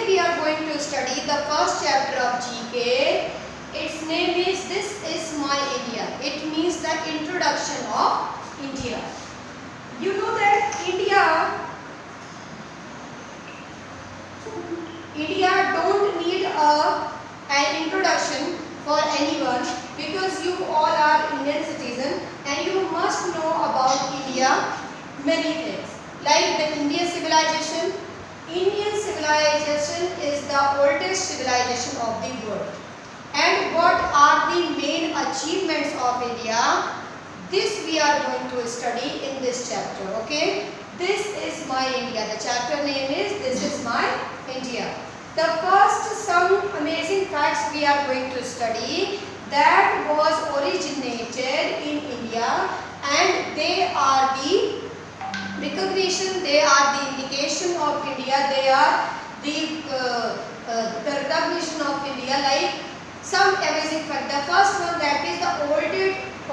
Today we are going to study the first chapter of GK. Its name is This Is My India. It means the introduction of India. You know that India don't need an introduction for anyone, because you all are Indian citizens and you must know about India many things, like the Indian civilization. Indian civilization is the oldest civilization of the world. And what are the main achievements of India? This we are going to study in this chapter. Okay, This Is My India. The chapter name is This Is My India. The first some amazing facts we are going to study that was originated in India, and they are the recognition, they are the indication of India, they are the recognition of India, like some amazing fact. The first one, that is the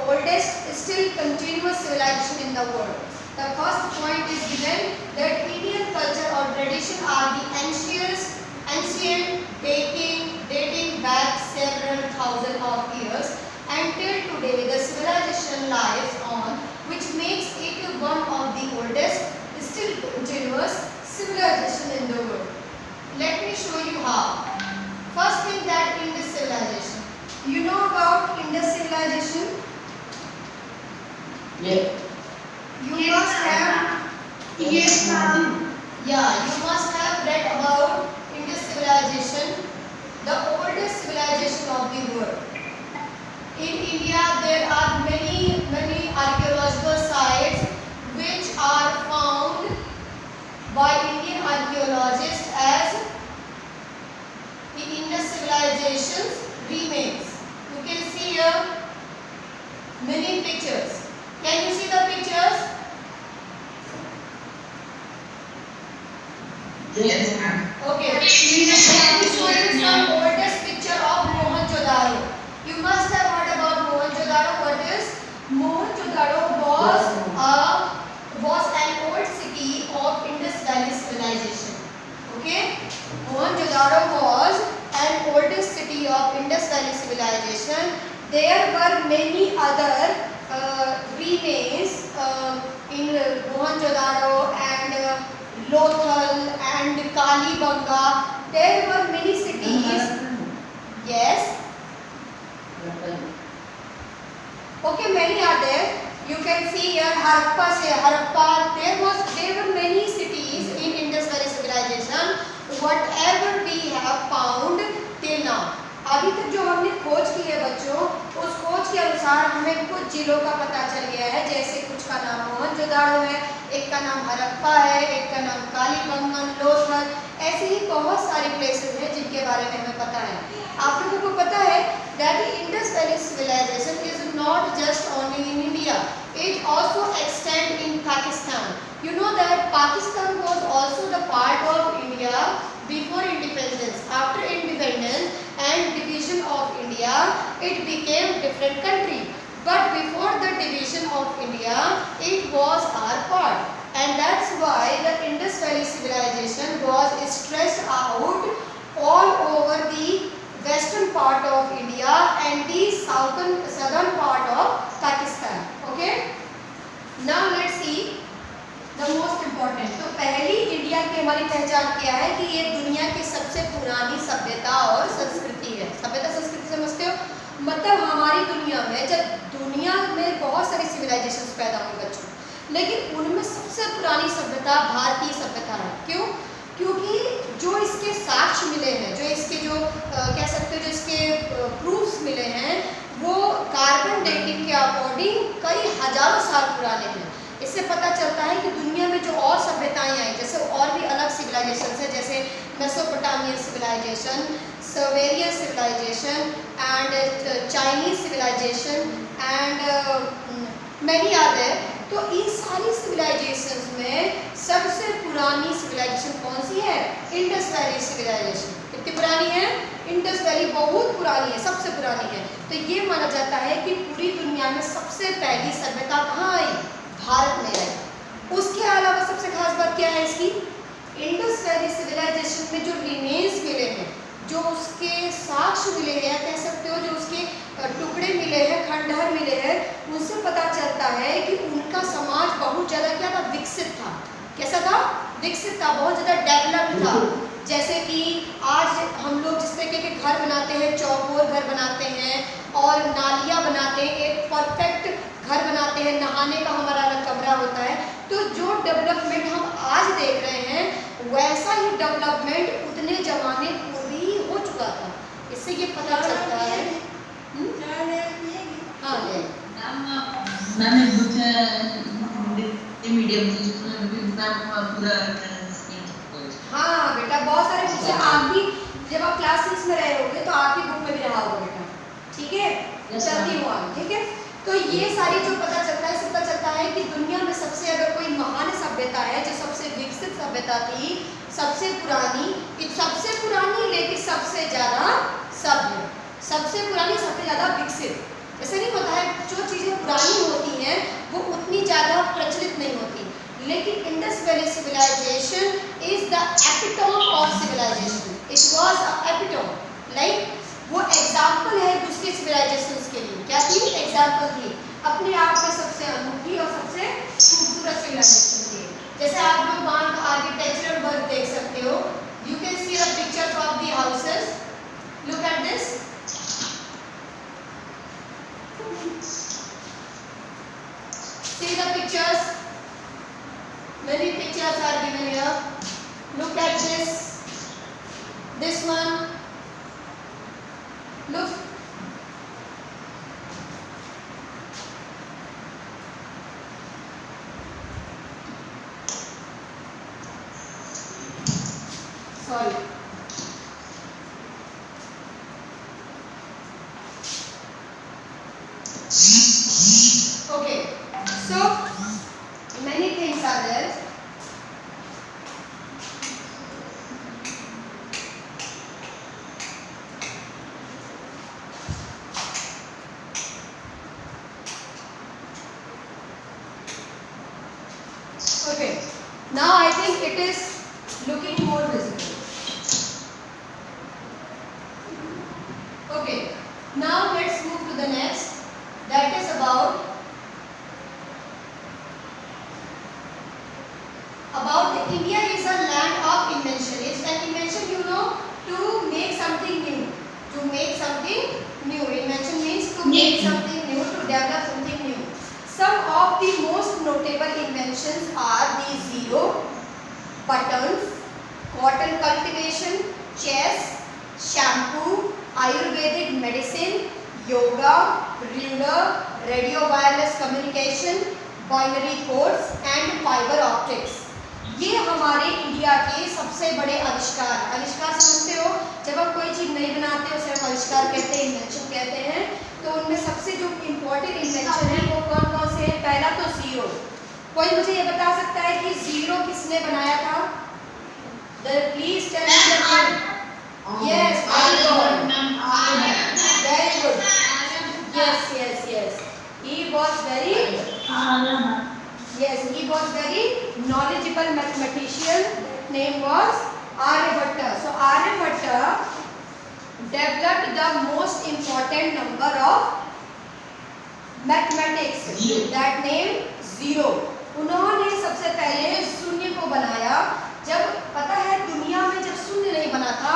oldest still continuous civilization in the world. The first point is given that Indian culture or tradition are the ancient dating back several thousand of years, and till today the civilization lives on, which makes it one of the oldest still continuous civilization in the world. Let me show you how. First thing, that Indus civilization. You know about Indus civilization? Yeah. You must have. Yes, ma'am. Yeah, you must have read about Indus civilization, the oldest civilization of the world. In India, there are many archaeological sites which are found by Indian archaeologists as the Indus civilization's remains. You can see here many pictures. Can you see the pictures? Yes, ma'am. Okay. Let me show you some oldest picture of Mohenjo-daro. You must have heard about Mohenjo-daro. What is Mohenjo-daro? Was an old city of Indus Valley civilization. Okay, Mohenjo-daro was an oldest city of Indus Valley civilization. There were many other remains in Mohenjo-daro and Lothal and Kalibanga. There were many cities. Yes. Okay, many are there. You can see here Harappa. There were many cities in Indus Valley civilization. Whatever we have found till now. अभी तक जो हमने खोज की है बच्चों, उस खोज के अनुसार हमें कुछ जिलों का पता चल गया है, जैसे कुछ का नाम मोहनजोदाड़ो है, एक का नाम हड़प्पा है, एक का नाम कालीबंगन, लोथल, ऐसे ही बहुत सारी प्लेसेस हैं जिनके बारे में हमें पता है। आप लोगों को पता है that the Indus Valley civilization is not just only in India, it also extends in Pakistan. You know that Pakistan was also the part of India before independence. After independence and division of India, it became different country. But before the division of India, it was our part. And that's why the Indus Valley civilization was stretched out all over the western part of India and the southern part of Pakistan. Okay. Now let's see the most important. तो पहली India की हमारी पहचान क्या है कि ये दुनिया की सबसे पुरानी सभ्यता और संस्कृति है। सभ्यता संस्कृति समझते हो? मतलब हमारी दुनिया में, जब दुनिया में बहुत सारी सिविलाइजेशंस पैदा हुई बच्चों, लेकिन उनमें सबसे पुरानी सभ्यता भारतीय सभ्यता है। क्यों? क्योंकि जो इसके साक्ष्य मिले हैं, जो इसके कह सकते हो जो इसके प्रूफ्स मिले हैं, वो कार्बन डेटिंग के अकॉर्डिंग कई हजारों साल पुराने हैं। इससे पता चलता है कि दुनिया में जो और सभ्यताएं आई, जैसे और भी अलग सिविलाइजेशन है, जैसे Mesopotamian civilization, Sumerian civilization and Chinese civilization and many other. तो इन सारी सिविलाइजेशंस में सबसे पुरानी सिविलाइजेशन कौन सी है? Indus valley civilisation. कितनी पुरानी है? इंडस वैली बहुत पुरानी है, सबसे पुरानी है। तो ये माना जाता है कि पूरी दुनिया में सबसे पहली सभ्यता कहाँ आई? भारत में आई। उसके अलावा सबसे खास बात क्या है इसकी? इंडस वैली सिविलाइजेशन उसमें जो रिमेन्स मिले हैं, जो उसके साक्ष्य मिले हैं, या कह सकते हो जो उसके टुकड़े मिले हैं, खंडहर मिले हैं, उनसे पता चलता है कि उनका समाज बहुत ज़्यादा क्या था, विकसित था। कैसा था? विकसित था, बहुत ज़्यादा डेवलप्ड था। जैसे कि आज हम लोग जिस तरीके के घर बनाते हैं, चौकोर घर बनाते हैं और नालियाँ बनाते हैं, एक परफेक्ट घर बनाते हैं, नहाने का हमारा अलग कमरा होता है। तो जो डेवलपमेंट हम आज देख रहे हैं, वैसा ही डेवलपमेंट उतने ज़माने पूर्व ही हो चुका था। इससे ये पता चलता है। हाँ ले मैंने बुझे मीडियम पूरा हाँ बेटा, बहुत सारे बुक्स आप भी जब आप क्लास 6 में रहे होगे तो आपकी बुक में भी रहा होगा बेटा। ठीक है, चलती हूँ आगे। ठीक है, तो ये सारी जो पता चलता है, इससे पता चलता है कि दुनिया में सबसे अगर कोई महान सभ्यता है, जो सबसे विकसित सभ्यता थी, सबसे पुरानी लेकिन सबसे ज़्यादा सभ्य, सबसे पुरानी, सबसे ज़्यादा विकसित। ऐसा नहीं होता है, जो चीज़ें पुरानी होती हैं वो उतनी ज़्यादा प्रचलित नहीं होती, लेकिन Indus valley civilisation is the epitome of civilisation. It was a epitome, like वो एग्जाम्पल है दूसरी सिविलाइजेशंस के लिए। क्या थी? एग्जाम्पल थी, अपने आप में सबसे अनूठी और सबसे खूबसूरत सिविलाइजेशन थी। जैसे आप लोग वहाँ का आर्किटेक्चरल वर्क देख सकते हो। You can see the pictures of the houses, look at this. See the pictures. Many pictures are given here. Look at this. This one. Look. Sorry. Okay. So many things are there. Okay. Now I think it is looking more visible. Okay. Now let's move to the next. That is about the India is a land of invention. It's an invention, you know, to make something new. To make something new. Invention means to make something new, to develop something new. Some of the most notable inventions are the zero, buttons, cotton cultivation, chess, shampoo, Ayurvedic medicine, yoga, ruler, radio wireless communication, binary codes and fiber optics. ये हमारे India के सबसे बड़े आविष्कार समझते हो। जब आप कोई चीज़ नहीं बनाते हो उसे हम आविष्कार कहते हैं, इन्वेंशन कहते हैं। तो उनमें सबसे जो इम्पोर्टेंट इन्वेंशन है वो कौन कौन से हैं? पहला तो जीरो। कोई मुझे ये बता सकता है कि जीरो किसने बनाया था? Please tell me the name. Yes, very good, very good. Yes, he was very yes, he was very knowledgeable mathematician. Name was Aryabhatta. So Aryabhatta developed the most important number of mathematics. That name zero. उन्होंने सबसे पहले शून्य को बनाया। जब पता है दुनिया में जब शून्य नहीं बना था,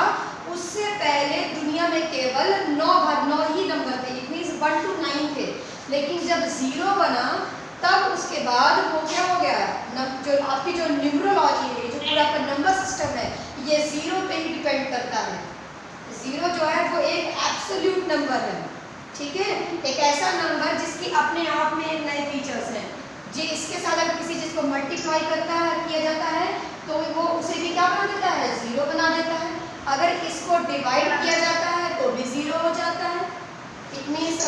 उससे पहले दुनिया में केवल 9 ही नंबर थे। इट मीन्स 1 to 9 थे। लेकिन जब जीरो बना तब उसके बाद वो क्या हो गया, जो आपकी जो न्यूमरोलॉजी है, जो पूरा आपका नंबर सिस्टम है, ये जीरो पे ही डिपेंड करता है। जीरो जो है वो एक एब्सोल्यूट नंबर है, ठीक है, एक ऐसा नंबर जिसकी अपने आप में एक नए फीचर्स हैं। जी इसके साथ अगर किसी चीज़ को मल्टीप्लाई किया जाता है तो वो उसे भी क्या बना देता है? जीरो बना देता है। अगर इसको डिवाइड किया जाता है तो भी जीरो हो जाता है। इट मीन्स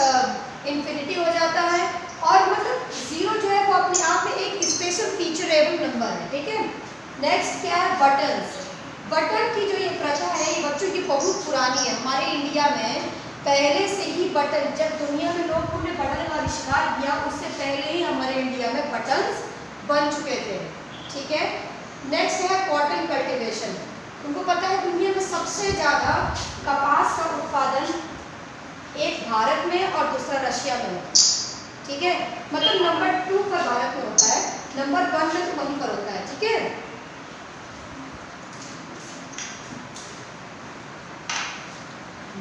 इन्फिनिटी हो जाता है। और मतलब जीरो जो है वो अपने आप में एक स्पेशल फीचरेबल नंबर है, ठीक है। नेक्स्ट क्या है? बटन्स। बटन की जो ये प्रथा है ये बच्चों की बहुत पुरानी है। हमारे इंडिया में पहले से ही बटन, जब दुनिया में लोगों ने बटन का आविष्कार किया उससे पहले ही हमारे इंडिया में बटन्स बन चुके थे, ठीक है। नेक्स्ट है कॉटन कल्टीवेशन। तुमको पता है सबसे ज़्यादा कपास का उत्पादन एक भारत में और दूसरा रशिया में होता है, ठीक है। मतलब नंबर 2 पर भारत में होता है, नंबर 1 में तो वहीं पर होता है, ठीक है।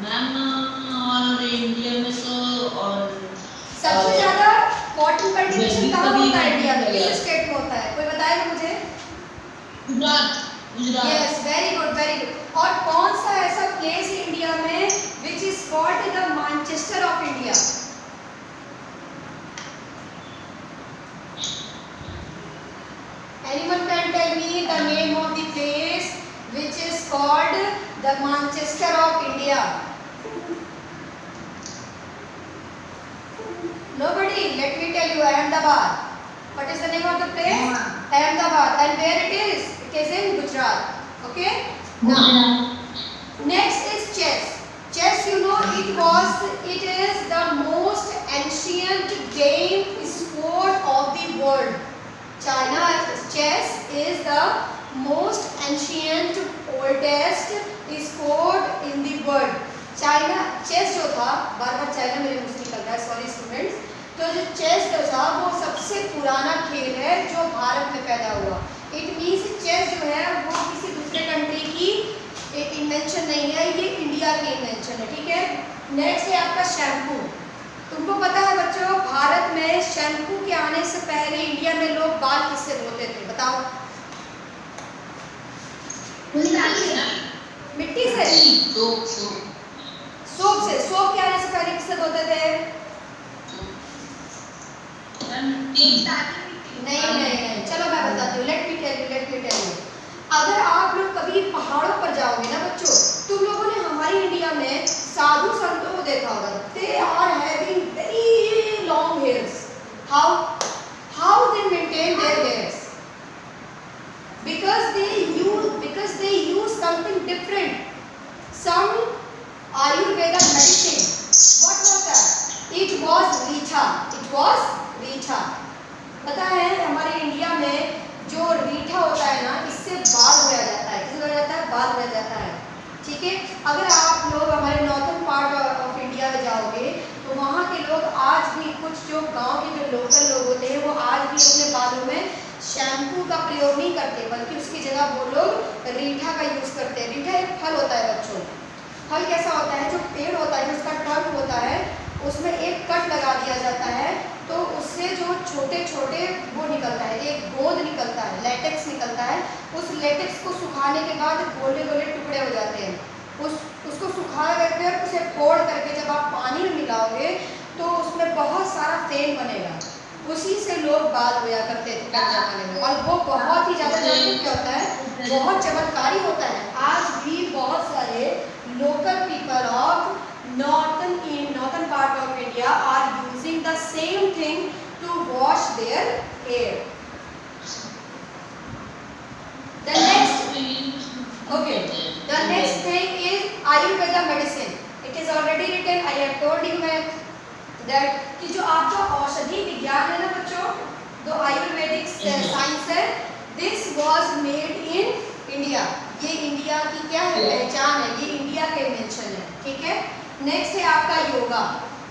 मैम और इंडिया में तो और सबसे ज़्यादा कॉटन कल्टीवेशन जल्दी कहाँ कभी होता है इंडिया में, नहीं किस स्टेट में होता है, कोई बताएगा मुझे? Gujarat. Yes, very good very good. और कौन सा ऐसा प्लेस है इंडिया में which is called the Manchester of India? Anyone can tell me the name of the place which is called the Manchester of India? Nobody. Let me tell you, Ahmedabad. What is the name of the place? Ahmedabad. And where it is? It is in Gujarat. Okay. Now, next is chess. Chess, you know, it is the most ancient game sport of the world. China chess is the most ancient, oldest sport in the world. China chess जो था, बार बार China मेरे मुंह से निकल रहा है, sorry students. तो जो चेस जो था वो सबसे पुराना खेल है जो भारत में पैदा हुआ। इट मीन्स चेस जो है वो किसी दूसरे कंट्री की इन्वेंशन नहीं है, ये इंडिया की इन्वेंशन है, ठीक है। नेक्स्ट है आपका शैम्पू। तुमको पता है बच्चों, भारत में शैम्पू के आने से पहले इंडिया में लोग बाल किससे धोते थे, बताओ? मिट्टी से, सोप से। सोप के आने से पहले किससे धोते थे? नहीं, चलो मैं बताती हूँ। Let me tell you. अगर आप लोग कभी पहाड़ों पर जाओगे ना बच्चों, तुम लोगों ने हमारी इंडिया में साधु संतों को देखा होगा। They are having very long hairs. How they maintain their hairs? because they use something different, some Ayurveda medicine. What was that? It was रीठा। पता है हमारे इंडिया में जो रीठा होता है ना, इससे बाल धोया जाता है। किससे धोया जाता है? बाल धोया जाता है, ठीक है। अगर आप लोग हमारे नॉर्थन पार्ट ऑफ इंडिया में जाओगे तो वहाँ के लोग आज भी, कुछ जो गांव के जो लोकल लोग होते हैं वो आज भी अपने बालों में शैम्पू का प्रयोग नहीं करते, बल्कि उसकी जगह वो लोग रीठा का यूज़ करते हैं। रीठा एक फल होता है बच्चों। फल कैसा होता है? जो पेड़ होता है, जो उसका ट्रंक होता है, उसमें एक कट लगा दिया जाता है, तो उससे जो छोटे छोटे वो निकलता है, एक गोंद निकलता है, लेटेक्स निकलता है। उस लेटेक्स को सुखाने के बाद गोले गोले टुकड़े हो जाते हैं। उसको सुखा करके उसे फोड़ करके जब आप पानी में मिलाओगे तो उसमें बहुत सारा फेन बनेगा। उसी से लोग बाल धोया करते थे जमाने में, और वो बहुत ही ज़्यादा क्या होता है, बहुत चमत्कारी होता है। आज भी बहुत सारे local people of northern part of India are using the same thing to wash their hair. The next thing is Ayurveda medicine. It is already written. I have told you that कि जो आपका औषधि विज्ञान है ना बच्चों, जो Ayurvedic science है, this was made in India. ये इंडिया की क्या है, पहचान है, ये इंडिया का इन्वेंशन है, ठीक है। नेक्स्ट है आपका योगा।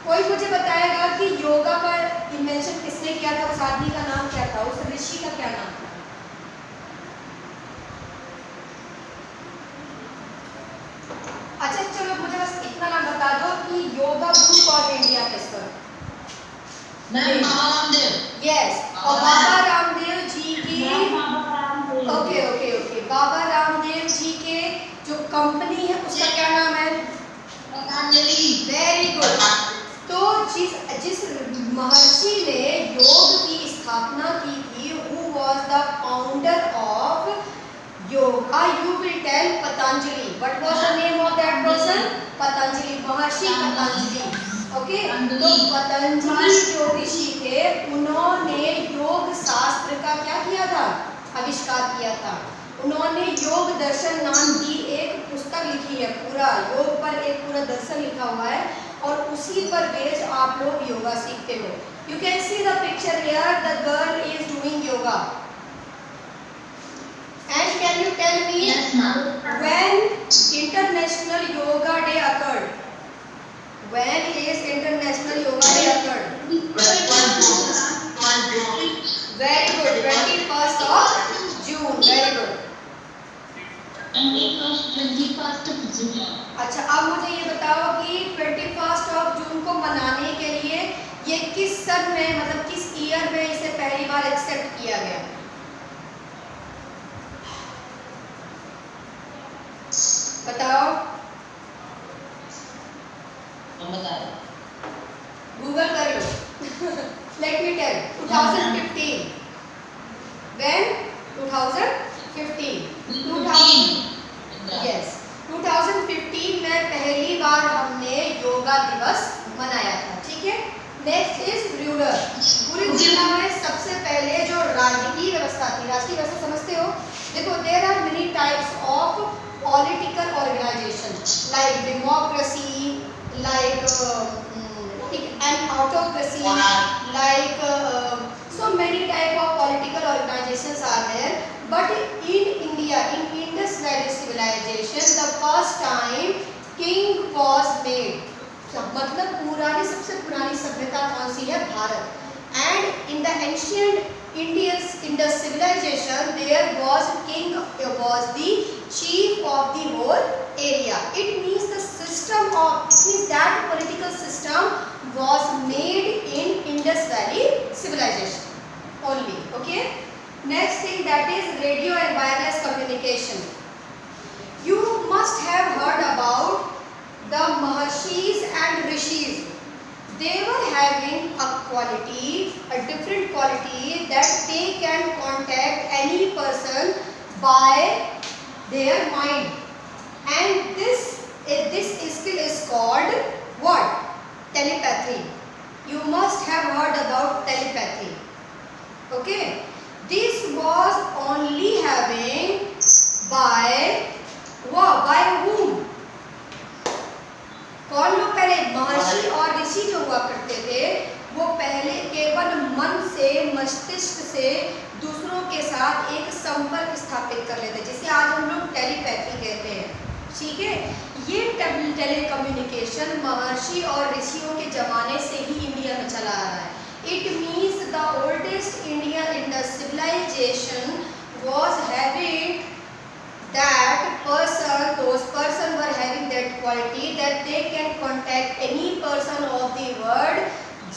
कोई मुझे बताएगा कि योगा का इन्वेंशन किसने किया था? उस आदमी का नाम क्या था? उस ऋषि का क्या नाम था? अच्छा चलो मुझे बस इतना नाम बता दो कि योगा गुरु कौन है इंडिया में? यस, और बाबा रामदेव जी की, ओके, बाबा रामदेव जी के जो कंपनी है उसका क्या नाम है? Very good. तो जिस महर्षि ने योग की स्थापना की थी, who was the founder of yoga? You will tell Patanjali. What was the name of that person? Patanjali, Maharshi Patanjali. Okay, तो पतंजलि जो ऋषि थे, उन्होंने योग शास्त्र का क्या किया था? आविष्कार किया था। उन्होंने योग दर्शन नाम की एक पुस्तक लिखी है, पूरा योग पर एक पूरा दर्शन लिखा हुआ है, और उसी पर बेस्ड आप लोग योगा सीखते हो। You can see the picture here, the girl is doing yoga. And can you tell me when international international yoga day occurred? Very good. 21st of June. Very good. 21st of June. अच्छा, अब मुझे ये बताओ कि 21st of June को मनाने के लिए ये किस सन में, मतलब किस ईयर में इसे पहली बार एक्सेप्ट किया गया? बताओ, हम बता रहे गूगल कर लो। Let me tell. 2015. When? 2015. 2000. Yes. 2015 में पहली बार हमने योगा दिवस मनाया था, ठीक है। Next is ruler. पूरी दुनिया में सबसे पहले जो राजकीय व्यवस्था थी, राजकीय व्यवस्था समझते हो? देखो, there are many types of political organisation like democracy, like an autocracy, like so many type of political organizations are there, but in India, in Indus Valley civilization, the first time king was made. मतलब पुरानी, सबसे पुरानी सभ्यता कौन सी है? Bharat. And in the ancient Indus civilization, there was king, was the chief of the whole area. It means the system of, it means that political system was made in Indus Valley civilization only. Okay. Next thing, that is radio and wireless communication. You must have heard about the Maharshis and Rishis. They were having a quality, a different quality, that they can contact any person by their mind, and this skill is called what? Telepathy. You must have heard about telepathy. Okay. This was only having by what? By whom? कौन लोग पहले? महर्षि और ऋषि जो हुआ करते थे, वो पहले केवल मन से, मस्तिष्क से दूसरों के साथ एक संपर्क स्थापित कर लेते, जिसे आज हम लोग टेलीपैथी कहते हैं, ठीक है। ये टेलीकम्युनिकेशन महर्षि और ऋषियों के ज़माने से ही इंडिया में चला आ रहा है। It means the oldest Indian Indus civilisation was having that person, those person were having that quality that they can contact any person of the world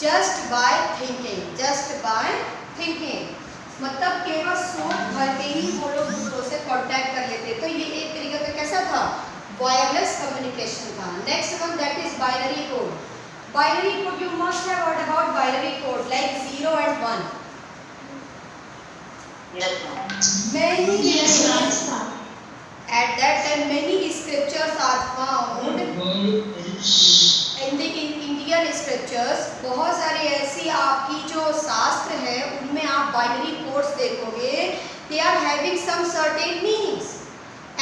just by thinking, just by thinking. मतलब केवल सोच भर के ही वो लोग दूसरों से contact कर लेते। तो ये एक तरीका का कैसा था? वायरलेस कम्युनिकेशन था। Next one, that is binary code. Binary code, you must have heard about binary code like 0 and 1. Many at that time many scriptures are found in the Indian scriptures. बहुत सारी ऐसी आपकी जो शास्त्र है उनमें आप बाइनरी कोड्स देखोगे. They are having some certain meanings,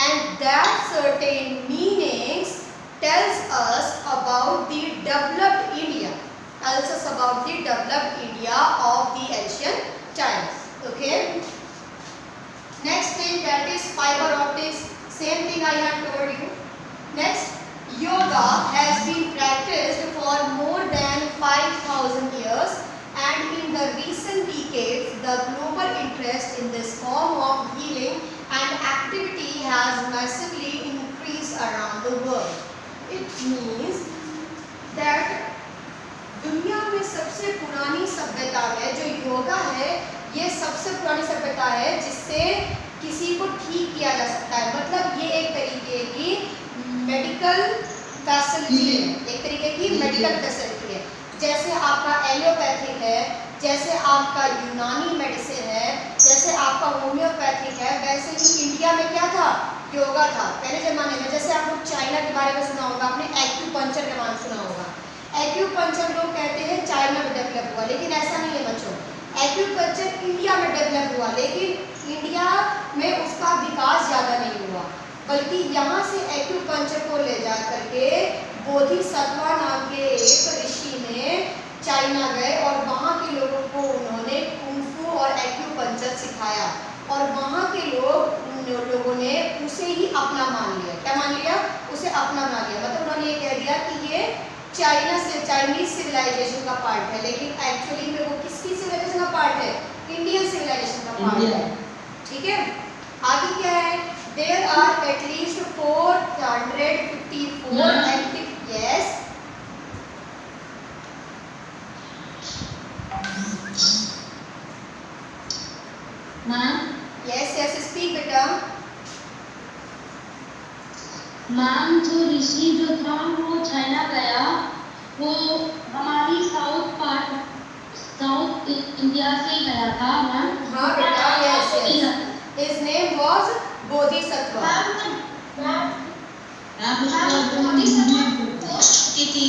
and that certain meanings tells us about the developed India, tells us about the developed India of the ancient times. Okay. Next thing, that is fiber optics. Same thing I have told you. Next, yoga has been practiced for more than 5,000 years, and in the recent decades, the global interest in this form of healing and activity has massively increased around the world. It means that दुनिया में सबसे पुरानी सभ्यता में जो योगा है, ये सबसे पुरानी सभ्यता है जिससे किसी को ठीक किया जा सकता है. मतलब ये एक तरीके की मेडिकल फैसिलिटी है, एक तरीके की मेडिकल फैसिलिटी है. जैसे आपका एलोपैथिक है, जैसे आपका यूनानी मेडिसिन है, जैसे आपका होम्योपैथिक है, वैसे ही इंडिया में क्या था? योगा था पहले ज़माने में. जैसे आप लोग चाइना के बारे में सुना होगा, आपने एक्यूपंक्चर के बारे में सुना होगा. एक्यूपंक्चर लोग कहते हैं चाइना में डेवलप हुआ, लेकिन ऐसा नहीं है बच्चों. एक्यूपंक्चर इंडिया में डेवलप हुआ, लेकिन इंडिया में उसका विकास ज़्यादा नहीं हुआ, बल्कि यहाँ से एक्यूपंक्चर को ले जा करके बोधिसत्वा नाम के एक ऋषि ने चाइना गए और वहाँ के लोगों को उन्होंने कुंफू और एक्यूपंक्चर सिखाया, और वहाँ के लोगों ने उसे ही अपना मान लिया. क्या मान लिया? उसे अपना मान लिया. मतलब उन्होंने ये कह दिया कि ये चाइनीज सिविलाइजेशन का पार्ट है, लेकिन एक्चुअली में वो किसकी सिविलाइजेशन का पार्ट है? इंडियन सिविलाइजेशन का पार्ट है। ठीक है, आगे क्या है? There are at least 454 active. Yes ma'am yes yes, speak बेटा। मैम जो ऋषि जो था वो चाइना गया, वो हमारी साउथ इंडिया से गया था मैम। हाँ बेटा, yes yes, his name was Bodhisattva. Ma'am उसको पोस्ट की थी।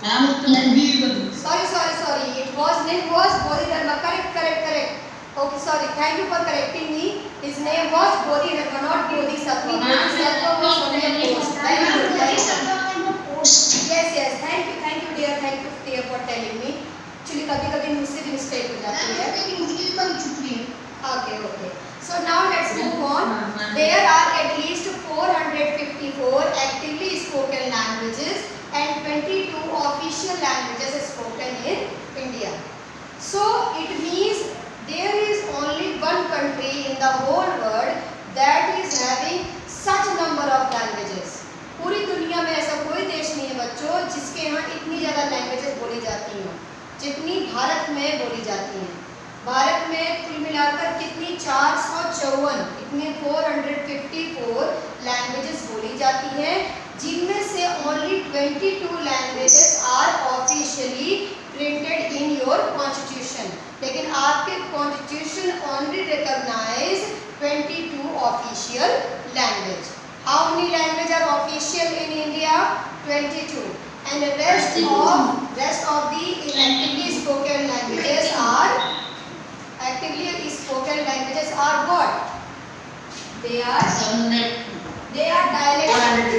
मैम उसको movie Sorry, it was name was Bodhidharma. Correct. Okay, sorry. Thank you for correcting me. His name was Bodhidharma, not Bodhisattva. Bodhisattva was only a post. Very good. Yes. Thank you dear for telling me. Actually, कभी मुझसे भी mistake हो जाती है. Okay. So now let's move on. There are at least 454 actively spoken languages and 22 official languages spoken in India. So it means there is only one country in the whole world that is having such number of languages. पूरी दुनिया में ऐसा कोई देश नहीं है बच्चों जिसके यहाँ इतनी ज़्यादा लैंग्वेजेस बोली जाती हैं जितनी भारत में बोली जाती हैं। भारत में कुल मिलाकर कितनी 454 इतनी 454 लैंग्वेजेस बोली जाती हैं, जिनमें से only 22 languages are officially printed in your constitution. लेकिन आपके constitution only recognise 22 official language. How many language are official in India? 22, and the rest of the actively spoken languages are what? They are dialects.